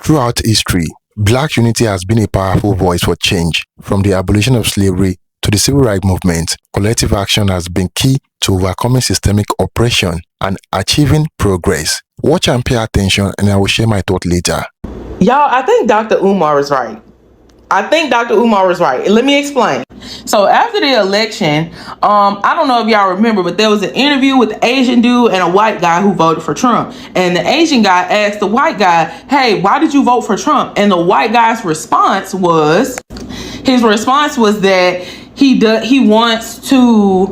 Throughout history, Black unity has been a powerful voice for change. From the abolition of slavery to the civil rights movement, collective action has been key to overcoming systemic oppression and achieving progress. Watch and pay attention, and I will share my thought later. Y'all, I think Dr. Umar is right. Let me explain. So after the election, I don't know if y'all remember, but there was an interview with the Asian dude and a white guy who voted for Trump. And the Asian guy asked the white guy, hey, why did you vote for Trump? And the white guy's response was that he wants to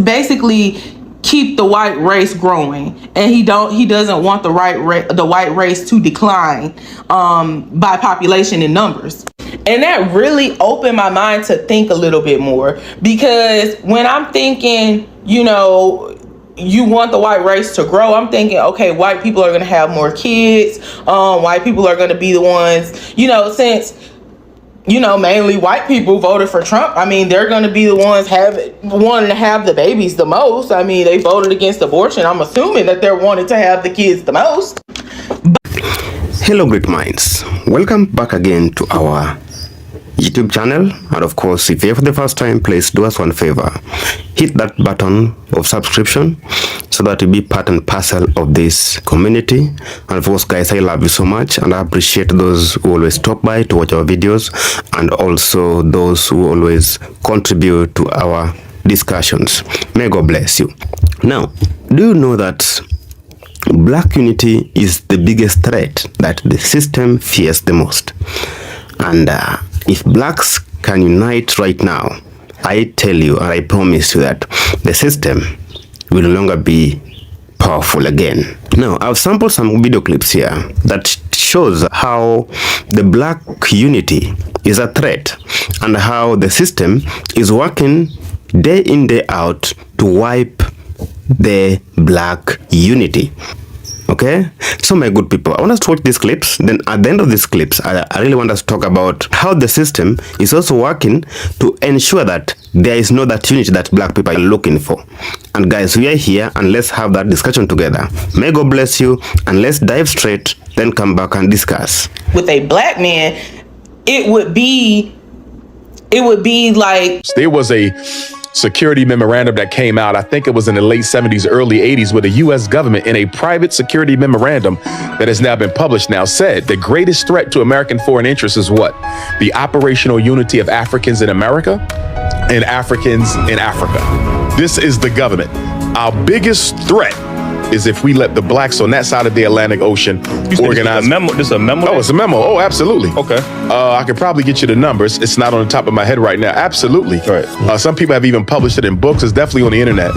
basically keep the white race growing, and he doesn't want the white race to decline by population and numbers. And that really opened my mind to think a little bit more, because when I'm thinking, you want the white race to grow, I'm thinking, okay, white people are going to have more kids. White people are going to be the ones, since mainly white people voted for Trump. I mean, they're going to be the ones wanting to have the babies the most. I mean, they voted against abortion. I'm assuming that they're wanting to have the kids the most. Hello, great minds. Welcome back again to our YouTube channel. And of course, if you're here for the first time, please do us one favor. Hit that button of subscription so that you be part and parcel of this community. And of course, guys, I love you so much, and I appreciate those who always stop by to watch our videos, and also those who always contribute to our discussions. May God bless you. Now, do you know that Black unity is the biggest threat that the system fears the most? And if Blacks can unite right now, I tell you, and I promise you, that the system will no longer be powerful again. Now, I've sampled some video clips here that shows how the Black unity is a threat, and how the system is working day in, day out to wipe the Black unity. Okay, so my good people, I want us to watch these clips. Then at the end of these clips, I really want us to talk about how the system is also working to ensure that there is no that unity that Black people are looking for. And guys, we are here, and let's have that discussion together. May God bless you, and let's dive straight, then come back and discuss. With a Black man, it would be like there was a security memorandum that came out, I think it was in the late 70s, early 80s, where the U.S. government, in a private security memorandum that has now been published now, said the greatest threat to American foreign interests is what? The operational unity of Africans in America and Africans in Africa. This is the government. Our biggest threat is if we let the Blacks on that side of the Atlantic Ocean organize. This is a memo? Oh, it's a memo. Oh, absolutely. Okay. I could probably get you the numbers. It's not on the top of my head right now. Absolutely. Right. Some people have even published it in books. It's definitely on the internet.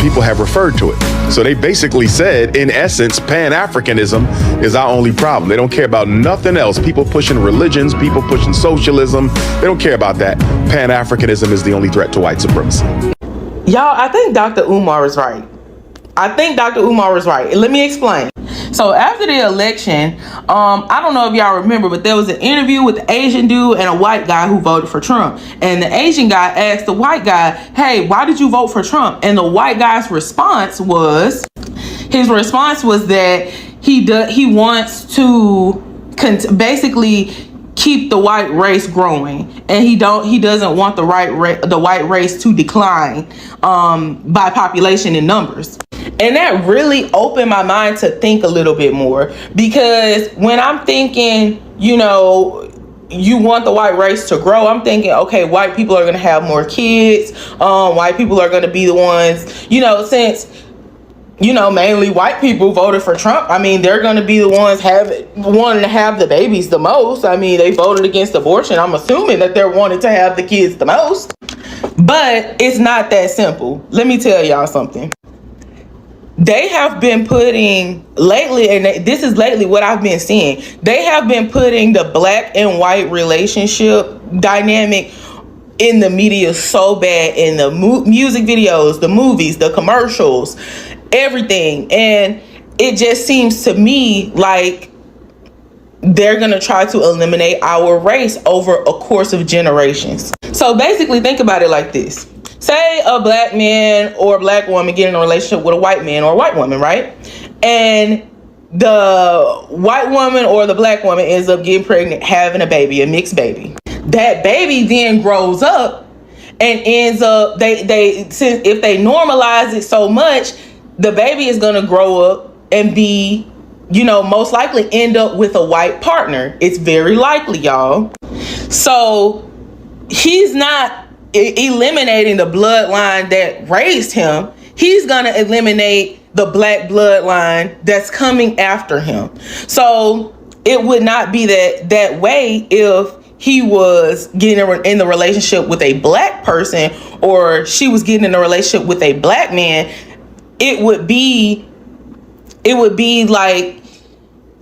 People have referred to it. So they basically said, in essence, Pan-Africanism is our only problem. They don't care about nothing else. People pushing religions, people pushing socialism. They don't care about that. Pan-Africanism is the only threat to white supremacy. Y'all, I think Dr. Umar is right. Let me explain. So after the election, I don't know if y'all remember, but there was an interview with the Asian dude and a white guy who voted for Trump. And the Asian guy asked the white guy, hey, why did you vote for Trump? And the white guy's response was that he wants to basically keep the white race growing, and he doesn't want the white race to decline by population and numbers. And that really opened my mind to think a little bit more, because when I'm thinking, you want the white race to grow, I'm thinking, okay, white people are going to have more kids. White people are going to be the ones, since mainly white people voted for Trump. I mean, they're going to be the ones wanting to have the babies the most. I mean, they voted against abortion. I'm assuming that they're wanting to have the kids the most. But it's not that simple. Let me tell y'all something. They have been putting lately, and this is lately what I've been seeing, they have been putting the Black and white relationship dynamic in the media so bad, in the music videos, the movies, the commercials, everything. And it just seems to me like they're going to try to eliminate our race over a course of generations. So basically, think about it like this. Say a Black man or a Black woman get in a relationship with a white man or a white woman, right? And the white woman or the black woman ends up getting pregnant, having a baby, a mixed baby. That baby then grows up and ends up, since if they normalize it so much, the baby is gonna grow up and be, most likely end up with a white partner. It's very likely, y'all. So he's not eliminating the bloodline that raised him. He's gonna eliminate the black bloodline that's coming after him. So it would not be that way if he was getting in the relationship with a black person, or she was getting in a relationship with a black man. It would be like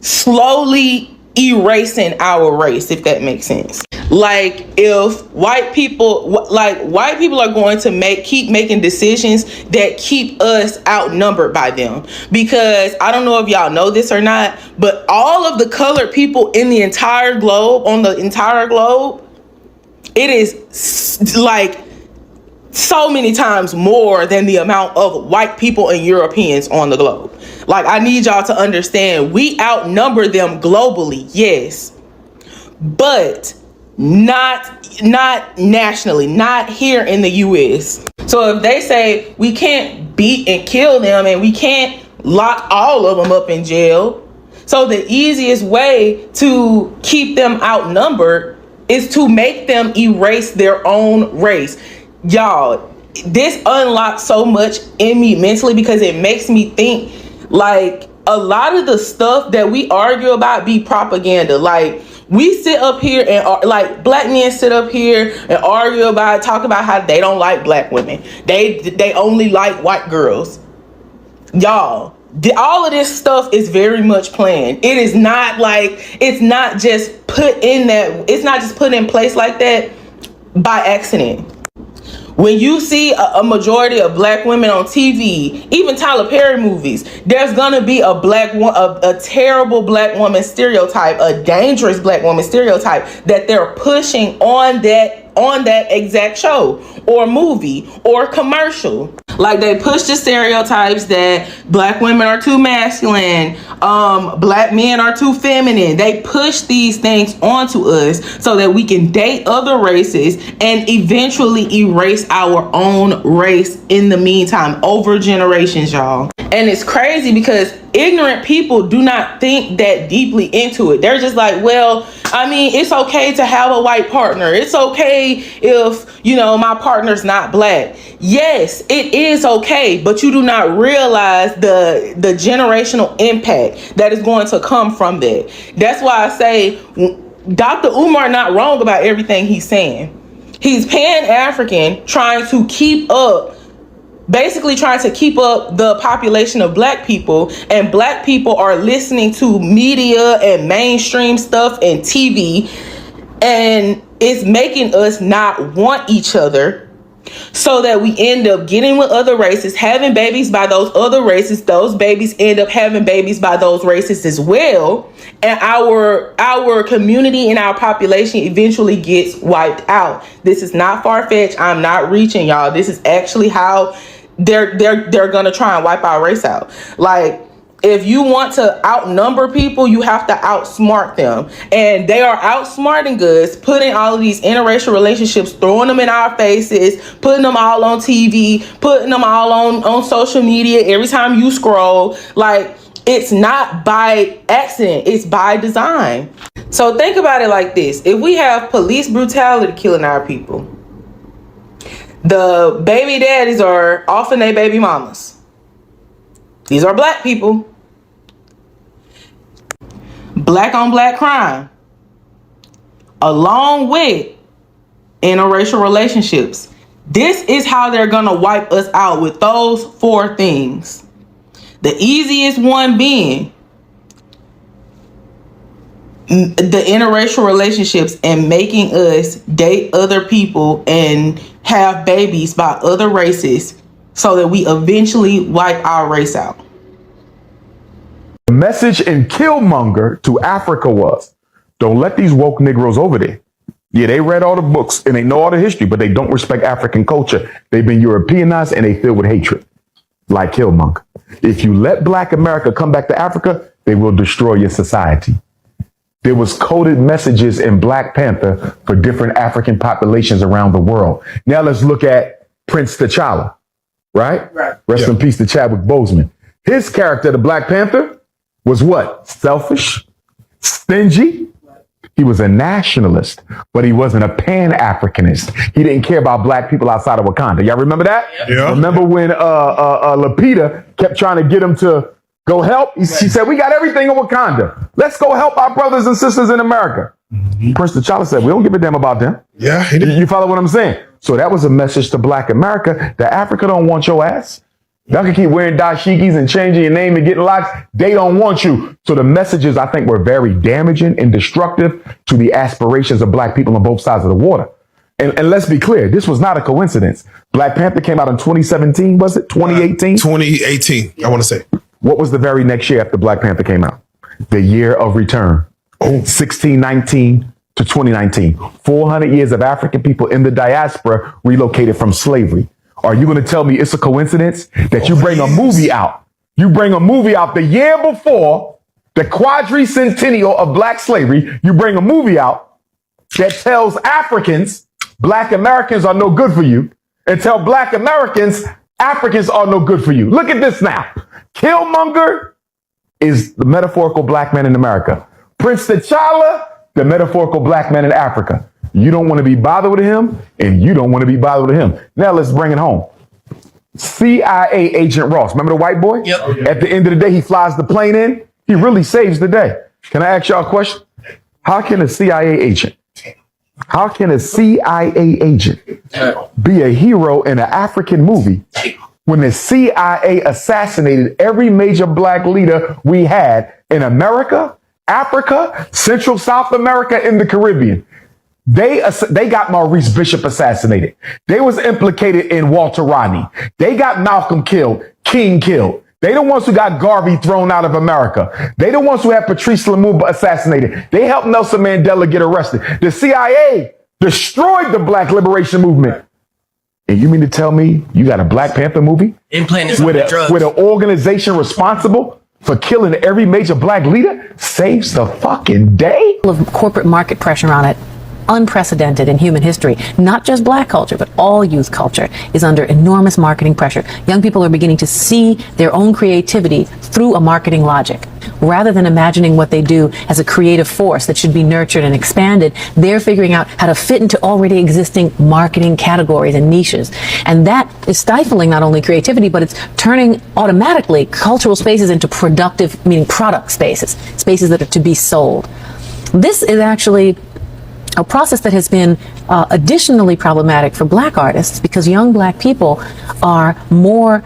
slowly erasing our race, if that makes sense. Like if white people are going to keep making decisions that keep us outnumbered by them. Because I don't know if y'all know this or not, but all of the colored people in the entire globe, it is like so many times more than the amount of white people and Europeans on the globe. Like, I need y'all to understand, we outnumber them globally, yes, but not nationally, not here in the US. So if they say we can't beat and kill them and we can't lock all of them up in jail, so the easiest way to keep them outnumbered is to make them erase their own race. Y'all, this unlocks so much in me mentally, because it makes me think, like, a lot of the stuff that we argue about be propaganda. Like, we sit up here and like black men sit up here and argue about, talk about how they don't like black women. They only like white girls. Y'all, all of this stuff is very much planned. It is not like, it's not just put in place like that by accident. When you see a majority of black women on TV, even Tyler Perry movies, there's gonna be a terrible black woman stereotype, a dangerous black woman stereotype that they're pushing on that exact show or movie or commercial. Like, they push the stereotypes that black women are too masculine, black men are too feminine. They push these things onto us so that we can date other races and eventually erase our own race in the meantime, over generations, y'all. And it's crazy because ignorant people do not think that deeply into it. They're just like, well, I mean, it's okay to have a white partner. It's okay if, my partner's not black. Yes, it is okay, but you do not realize the generational impact that is going to come from that. That's why I say Dr. Umar not wrong about everything he's saying. He's Pan-African, trying to keep up the population of black people, and black people are listening to media and mainstream stuff and TV, and it's making us not want each other, so that we end up getting with other races, having babies by those other races. Those babies end up having babies by those races as well, and our community and our population eventually gets wiped out. This is not far-fetched. I'm not reaching, y'all. This is actually how they're gonna try and wipe our race out. Like, if you want to outnumber people, you have to outsmart them. And they are outsmarting us, putting all of these interracial relationships, throwing them in our faces, putting them all on TV, putting them all on social media every time you scroll. Like, it's not by accident, it's by design. So think about it like this. If we have police brutality killing our people, the baby daddies are often their baby mamas. These are black people. Black on black crime, along with interracial relationships. This is how they're gonna wipe us out, with those four things. The easiest one being the interracial relationships and making us date other people and have babies by other races, so that we eventually wipe our race out. The message in Killmonger to Africa was, don't let these woke Negroes over there. Yeah, they read all the books and they know all the history, but they don't respect African culture. They've been Europeanized and they filled with hatred, like Killmonger. If you let Black America come back to Africa, they will destroy your society. There was coded messages in Black Panther for different African populations around the world. Now let's look at Prince T'Challa, right? Rest in peace to Chadwick Boseman. His character, the Black Panther, was what? Selfish, stingy. He was a nationalist, but he wasn't a pan-Africanist. He didn't care about black people outside of Wakanda. Y'all remember that? Yeah. Remember when Lupita kept trying to get him to go help? She said, we got everything in Wakanda. Let's go help our brothers and sisters in America. Prince T'Challa said, we don't give a damn about them. Yeah. You follow what I'm saying? So that was a message to Black America that Africa don't want your ass. Y'all can keep wearing dashikis and changing your name and getting locks. They don't want you. So the messages, I think, were very damaging and destructive to the aspirations of black people on both sides of the water. And let's be clear, this was not a coincidence. Black Panther came out in 2017, was it? 2018? 2018, I want to say. What was the very next year after Black Panther came out? The year of return. 1619 to 2019. 400 years of African people in the diaspora relocated from slavery. Are you going to tell me it's a coincidence that you bring a movie out? You bring a movie out the year before the quadricentennial of black slavery. You bring a movie out that tells Africans, black Americans are no good for you, and tell black Americans, Africans are no good for you. Look at this now. Killmonger is the metaphorical black man in America. Prince T'Challa, the metaphorical black man in Africa. You don't want to be bothered with him, and you don't want to be bothered with him. Now let's bring it home. CIA agent Ross, remember the white boy? Yep. At the end of the day, he flies the plane in. He really saves the day. Can I ask y'all a question? How can a CIA agent be a hero in an African movie when the CIA assassinated every major black leader we had in America, Africa, Central South America, and the Caribbean? They got Maurice Bishop assassinated. They was implicated in Walter Rodney. They got Malcolm killed, King killed. They the ones who got Garvey thrown out of America. They the ones who had Patrice Lumumba assassinated. They helped Nelson Mandela get arrested. The CIA destroyed the black liberation movement. And you mean to tell me you got a Black Panther movie with an organization responsible for killing every major black leader saves the fucking day? Of corporate market pressure on it, unprecedented in human history. Not just black culture, but all youth culture is under enormous marketing pressure. Young people are beginning to see their own creativity through a marketing logic. Rather than imagining what they do as a creative force that should be nurtured and expanded, they're figuring out how to fit into already existing marketing categories and niches. And that is stifling not only creativity, but it's turning automatically cultural spaces into productive, meaning product spaces, spaces that are to be sold. This is actually a process that has been additionally problematic for black artists because young black people are more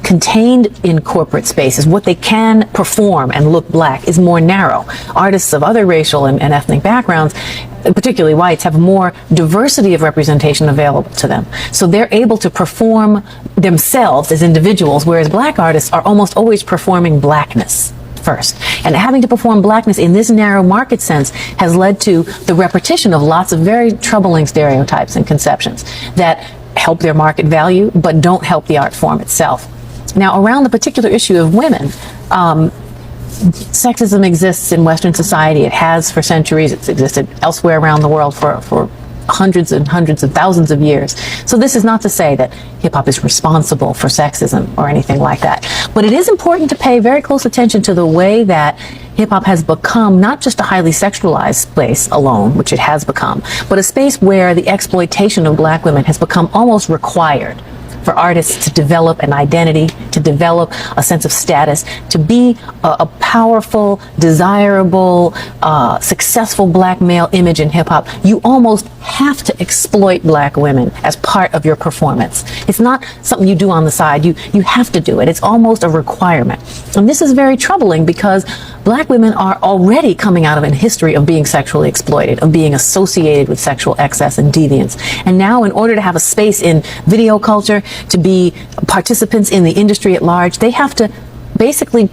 contained in corporate spaces. What they can perform and look black is more narrow. Artists of other racial and ethnic backgrounds, particularly whites, have more diversity of representation available to them. So they're able to perform themselves as individuals, whereas black artists are almost always performing blackness first. And having to perform blackness in this narrow market sense has led to the repetition of lots of very troubling stereotypes and conceptions that help their market value, but don't help the art form itself. Now, around the particular issue of women, sexism exists in Western society. It has for centuries. It's existed elsewhere around the world for hundreds and hundreds of thousands of years. So this is not to say that hip-hop is responsible for sexism or anything like that. But it is important to pay very close attention to the way that hip-hop has become not just a highly sexualized space alone, which it has become, but a space where the exploitation of black women has become almost required for artists to develop an identity, to develop a sense of status, to be a powerful, desirable, successful black male image in hip hop. You almost have to exploit black women as part of your performance. It's not something you do on the side. You have to do it. It's almost a requirement. And this is very troubling because black women are already coming out of a history of being sexually exploited, of being associated with sexual excess and deviance. And now, in order to have a space in video culture, to be participants in the industry at large, they have to basically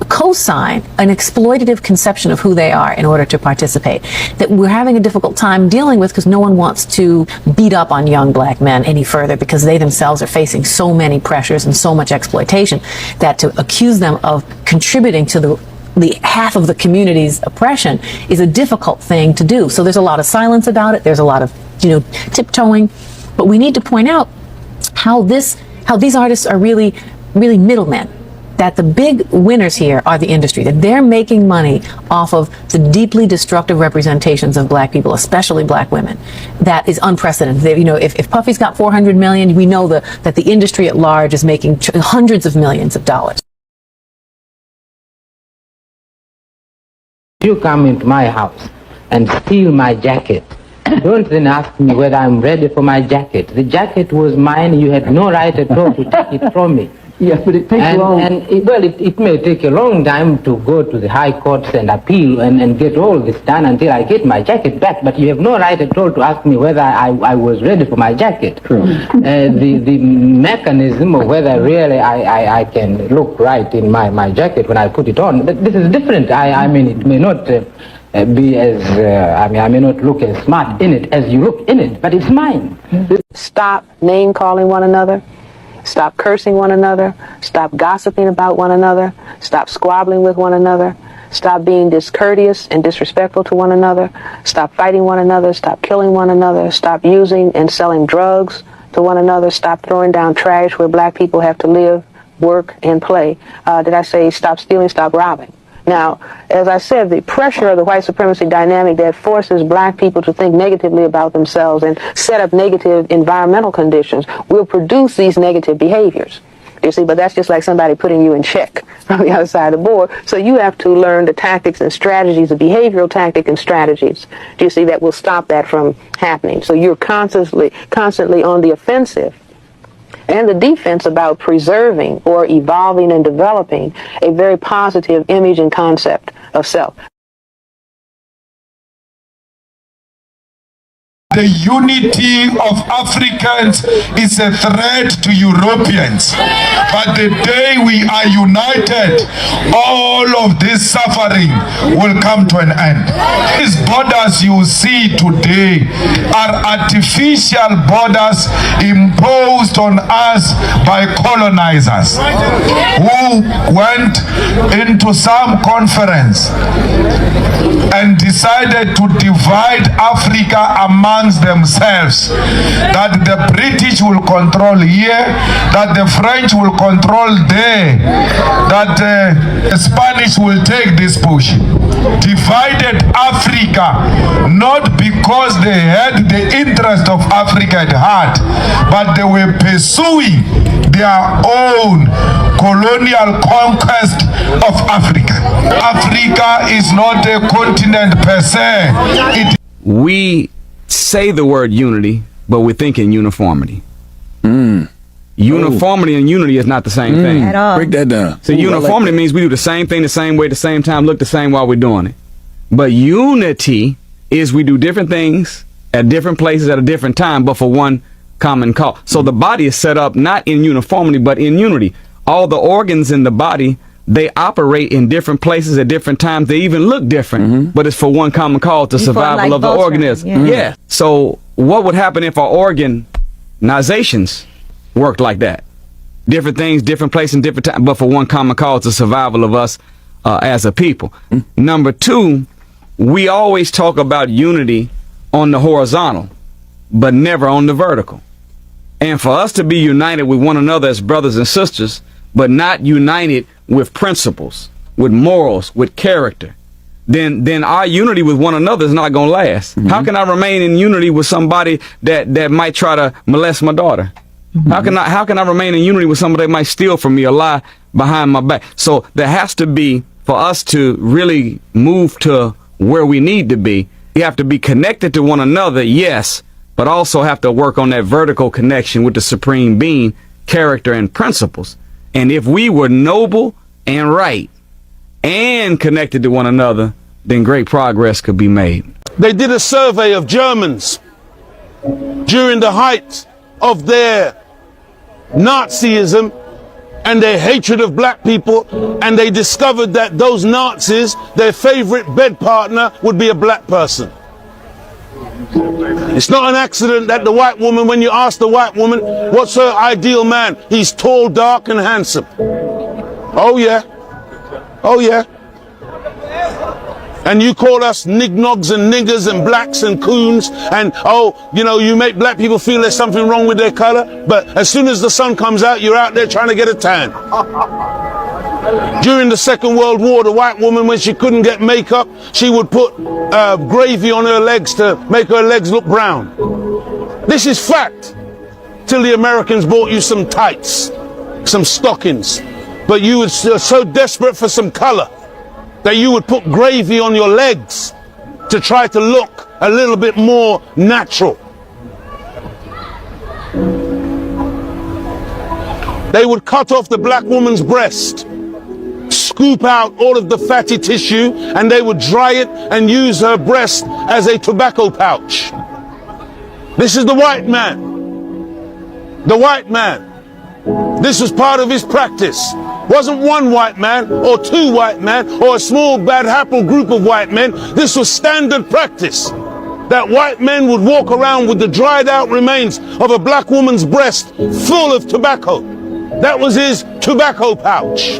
co-sign an exploitative conception of who they are in order to participate that we're having a difficult time dealing with because no one wants to beat up on young black men any further because they themselves are facing so many pressures and so much exploitation that to accuse them of contributing to the the half of the community's oppression is a difficult thing to do. So there's a lot of silence about it. There's a lot of, tiptoeing. But we need to point out how these artists are really middlemen. That the big winners here are the industry, that they're making money off of the deeply destructive representations of black people, especially black women. That is unprecedented. If Puffy's got 400 million, we know that the industry at large is making hundreds of millions of dollars. You come into my house and steal my jacket. Don't then ask me whether I'm ready for my jacket. The jacket was mine. You had no right at all to take it from me. Yes, but it takes long. It may take a long time to go to the high courts and appeal and get all this done until I get my jacket back. But you have no right at all to ask me whether I was ready for my jacket. True. The mechanism of whether really I can look right in my jacket when I put it on, this is different. I mean, it may not be as, I may not look as smart in it as you look in it, but it's mine. Stop name-calling one another. Stop cursing one another. Stop gossiping about one another. Stop squabbling with one another. Stop being discourteous and disrespectful to one another. Stop fighting one another. Stop killing one another. Stop using and selling drugs to one another. Stop throwing down trash where black people have to live, work, and play. Did I say stop stealing, stop robbing? Now, as I said, the pressure of the white supremacy dynamic that forces black people to think negatively about themselves and set up negative environmental conditions will produce these negative behaviors. You see, but that's just like somebody putting you in check from the other side of the board. So you have to learn the tactics and strategies, the behavioral tactics and strategies, do you see, that will stop that from happening. So you're constantly on the offensive and the defense about preserving or evolving and developing a very positive image and concept of self. The unity of Africans is a threat to Europeans. But the day we are united, all of this suffering will come to an end. These borders you see today are artificial borders imposed on us by colonizers who went into some conference and decided to divide Africa amongst themselves, that the British will control here, that the French will control there, that the Spanish will take this portion. Divided Africa, not because they had the interest of Africa at heart, but they were pursuing their own colonial conquest of Africa. Africa is not a continent per se. We say the word unity, but we're thinking uniformity. Uniformity and unity is not the same thing. At all. Break that down. So uniformity means we do the same thing the same way, the same time, look the same while we're doing it. But unity is we do different things at different places at a different time, but for one common cause. So the body is set up not in uniformity, but in unity. All the organs in the body, they operate in different places at different times. They even look different, but it's for one common cause, the survival of the organism. Yeah. So what would happen if our organizations worked like that? Different things, different places, and different times, but for one common cause, the survival of us as a people. Number two, we always talk about unity on the horizontal, but never on the vertical. And for us to be united with one another as brothers and sisters, but not united with principles, with morals, with character, then our unity with one another is not going to last. How can I remain in unity with somebody that might try to molest my daughter? How can I remain in unity with somebody that might steal from me or lie behind my back? So there has to be, for us to really move to where we need to be, we have to be connected to one another, yes, but also have to work on that vertical connection with the supreme being, character and principles. And if we were noble and right and connected to one another, then great progress could be made. They did a survey of Germans during the height of their Nazism and their hatred of black people, and they discovered that those Nazis, their favorite bed partner would be a black person. It's not an accident that the white woman, when you ask the white woman, what's her ideal man? He's tall, dark, and handsome. Oh yeah. Oh yeah. And you call us nignogs and niggers and blacks and coons and, oh, you know, you make black people feel there's something wrong with their color. But as soon as the sun comes out, you're out there trying to get a tan. During the Second World War, the white woman, when she couldn't get makeup, she would put gravy on her legs to make her legs look brown. This is fact. Till the Americans bought you some tights, some stockings. But you were so desperate for some color that you would put gravy on your legs to try to look a little bit more natural. They would cut off the black woman's breast, scoop out all of the fatty tissue, and they would dry it and use her breast as a tobacco pouch. This is the white man. The white man. This was part of his practice. Wasn't one white man or two white men or a small bad apple group of white men. This was standard practice. That white men would walk around with the dried out remains of a black woman's breast full of tobacco. That was his tobacco pouch.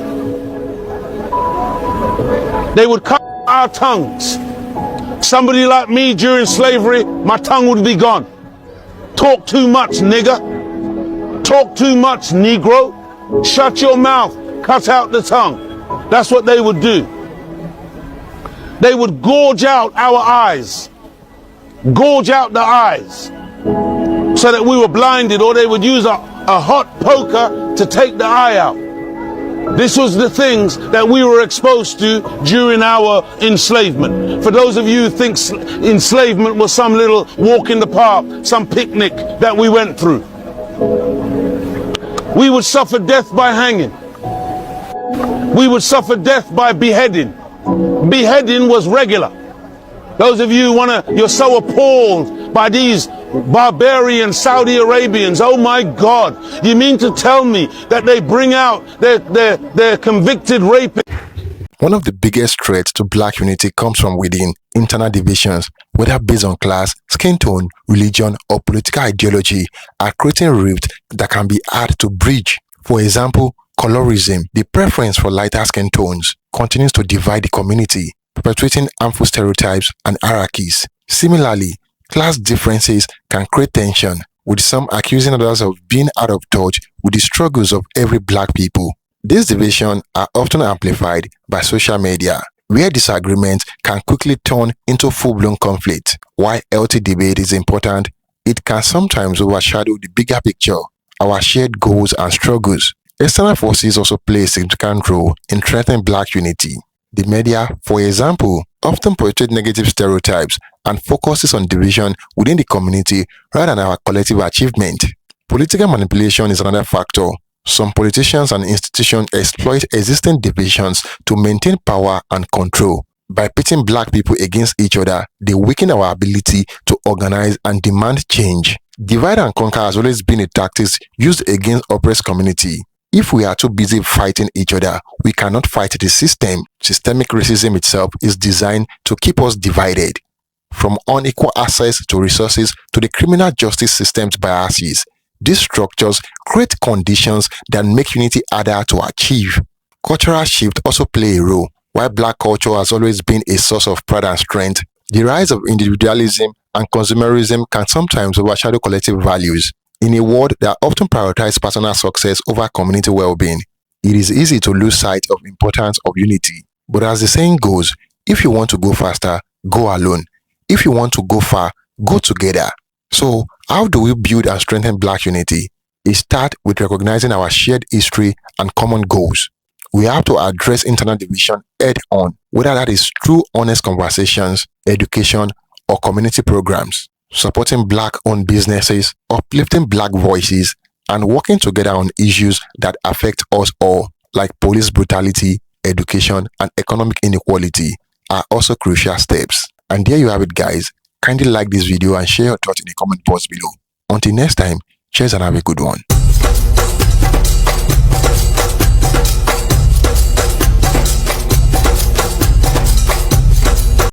They would cut our tongues. Somebody like me during slavery, my tongue would be gone. Talk too much, nigger. Talk too much, Negro. Shut your mouth. Cut out the tongue. That's what they would do. They would gorge out our eyes. Gorge out the eyes so that we were blinded, or they would use a hot poker to take the eye out. This was the things that we were exposed to during our enslavement. For those of you who think enslavement was some little walk in the park, some picnic that we went through. We would suffer death by hanging. We would suffer death by beheading. Beheading was regular. Those of you you're so appalled by these barbarian Saudi Arabians. Oh my God. You mean to tell me that they bring out their convicted rapists? One of the biggest threats to black unity comes from within. Internal divisions, whether based on class, skin tone, religion, or political ideology, are creating rifts that can be hard to bridge. For example, colorism, the preference for lighter skin tones, continues to divide the community, perpetuating harmful stereotypes and hierarchies. Similarly, class differences can create tension, with some accusing others of being out of touch with the struggles of every black people. These divisions are often amplified by social media, where disagreements can quickly turn into full-blown conflict. While healthy debate is important, it can sometimes overshadow the bigger picture, our shared goals and struggles. External forces also play a significant role in threatening black unity. The media, for example, often portray negative stereotypes and focuses on division within the community rather than our collective achievement. Political manipulation is another factor. Some politicians and institutions exploit existing divisions to maintain power and control. By pitting black people against each other, they weaken our ability to organize and demand change. Divide and conquer has always been a tactic used against oppressed community. If we are too busy fighting each other, we cannot fight the system. Systemic racism itself is designed to keep us divided. From unequal access to resources to the criminal justice system's biases, these structures create conditions that make unity harder to achieve. Cultural shifts also play a role. While black culture has always been a source of pride and strength, the rise of individualism and consumerism can sometimes overshadow collective values. In a world that often prioritizes personal success over community well-being, it is easy to lose sight of the importance of unity. But as the saying goes, if you want to go faster, go alone. If you want to go far, go together. So, how do we build and strengthen black unity? It starts with recognizing our shared history and common goals. We have to address internal division head-on, whether that is through honest conversations, education, or community programs, supporting black-owned businesses, uplifting black voices, and working together on issues that affect us all, like police brutality, education, and economic inequality, are also crucial steps. And there you have it, guys. Kindly like this video and share your thoughts in the comment box below. Until next time, cheers and have a good one.